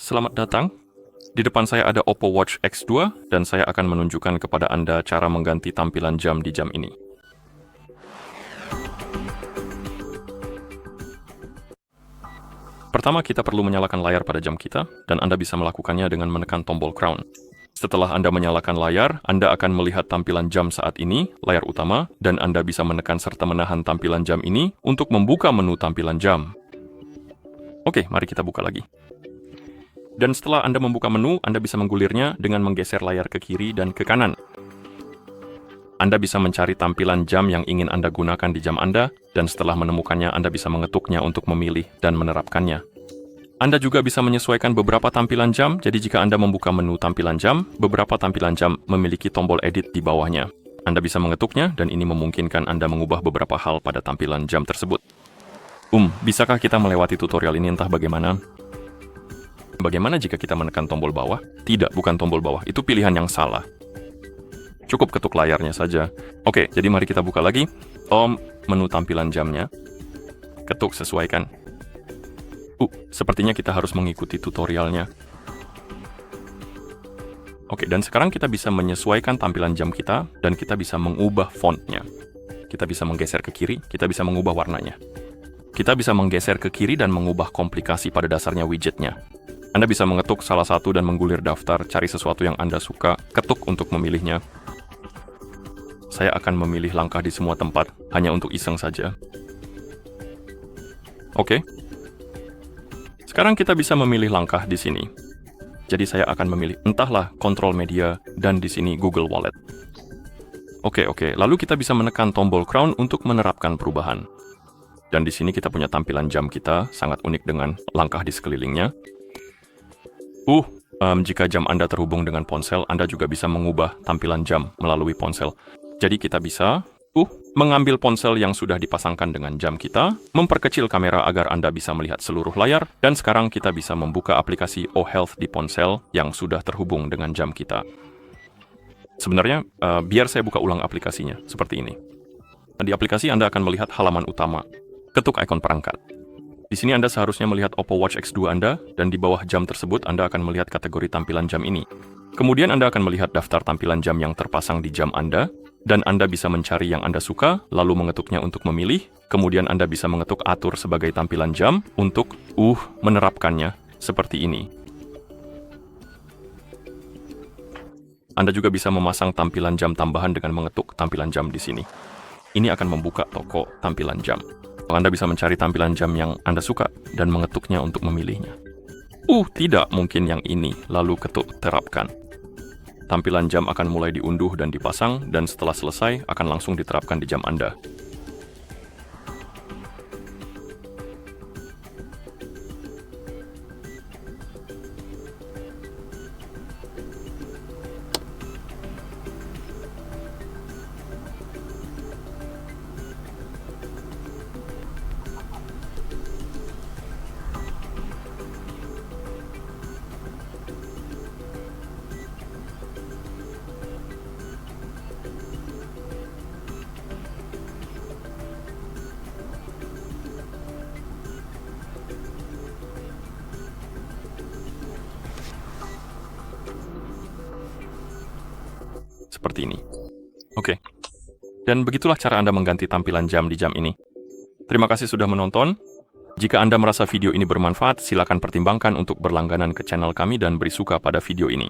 Selamat datang. Di depan saya ada OPPO Watch X2 dan saya akan menunjukkan kepada Anda cara mengganti tampilan jam di jam ini. Pertama, kita perlu menyalakan layar pada jam kita, dan Anda bisa melakukannya dengan menekan tombol crown. Setelah Anda menyalakan layar, Anda akan melihat tampilan jam saat ini, layar utama, dan Anda bisa menekan serta menahan tampilan jam ini untuk membuka menu tampilan jam. Oke, mari kita buka lagi. Dan setelah Anda membuka menu, Anda bisa menggulirnya dengan menggeser layar ke kiri dan ke kanan. Anda bisa mencari tampilan jam yang ingin Anda gunakan di jam Anda, dan setelah menemukannya, Anda bisa mengetuknya untuk memilih dan menerapkannya. Anda juga bisa menyesuaikan beberapa tampilan jam, jadi jika Anda membuka menu tampilan jam, beberapa tampilan jam memiliki tombol edit di bawahnya. Anda bisa mengetuknya, dan ini memungkinkan Anda mengubah beberapa hal pada tampilan jam tersebut. Bisakah kita melewati tutorial ini entah bagaimana? Bagaimana jika kita menekan tombol bawah? Tidak, bukan tombol bawah, itu pilihan yang salah. Cukup ketuk layarnya saja. Oke, jadi mari kita buka lagi. Menu tampilan jamnya. Ketuk sesuaikan. Sepertinya kita harus mengikuti tutorialnya. Oke, dan sekarang kita bisa menyesuaikan tampilan jam kita, dan kita bisa mengubah fontnya. Kita bisa menggeser ke kiri, kita bisa mengubah warnanya. Kita bisa menggeser ke kiri dan mengubah komplikasi pada dasarnya widgetnya. Anda bisa mengetuk salah satu dan menggulir daftar, cari sesuatu yang Anda suka, ketuk untuk memilihnya. Saya akan memilih langkah di semua tempat, hanya untuk iseng saja. Oke. Sekarang kita bisa memilih langkah di sini. Jadi saya akan memilih, entahlah, kontrol media, dan di sini Google Wallet. Oke. Lalu kita bisa menekan tombol crown untuk menerapkan perubahan. Dan di sini kita punya tampilan jam kita, sangat unik dengan langkah di sekelilingnya. Jika jam Anda terhubung dengan ponsel, Anda juga bisa mengubah tampilan jam melalui ponsel. Jadi kita bisa mengambil ponsel yang sudah dipasangkan dengan jam kita, memperkecil kamera agar Anda bisa melihat seluruh layar, dan sekarang kita bisa membuka aplikasi OHealth di ponsel yang sudah terhubung dengan jam kita. Sebenarnya, biar saya buka ulang aplikasinya, seperti ini. Di aplikasi Anda akan melihat halaman utama. Ketuk ikon perangkat. Di sini Anda seharusnya melihat OPPO Watch X2 Anda, dan di bawah jam tersebut Anda akan melihat kategori tampilan jam ini. Kemudian Anda akan melihat daftar tampilan jam yang terpasang di jam Anda, dan Anda bisa mencari yang Anda suka, lalu mengetuknya untuk memilih, kemudian Anda bisa mengetuk atur sebagai tampilan jam untuk menerapkannya seperti ini. Anda juga bisa memasang tampilan jam tambahan dengan mengetuk tampilan jam di sini. Ini akan membuka toko tampilan jam. Anda bisa mencari tampilan jam yang Anda suka dan mengetuknya untuk memilihnya. Tidak, mungkin yang ini, lalu ketuk terapkan. Tampilan jam akan mulai diunduh dan dipasang, dan setelah selesai akan langsung diterapkan di jam Anda. Seperti ini. Oke. Dan begitulah cara Anda mengganti tampilan jam di jam ini. Terima kasih sudah menonton. Jika Anda merasa video ini bermanfaat, silakan pertimbangkan untuk berlangganan ke channel kami dan beri suka pada video ini.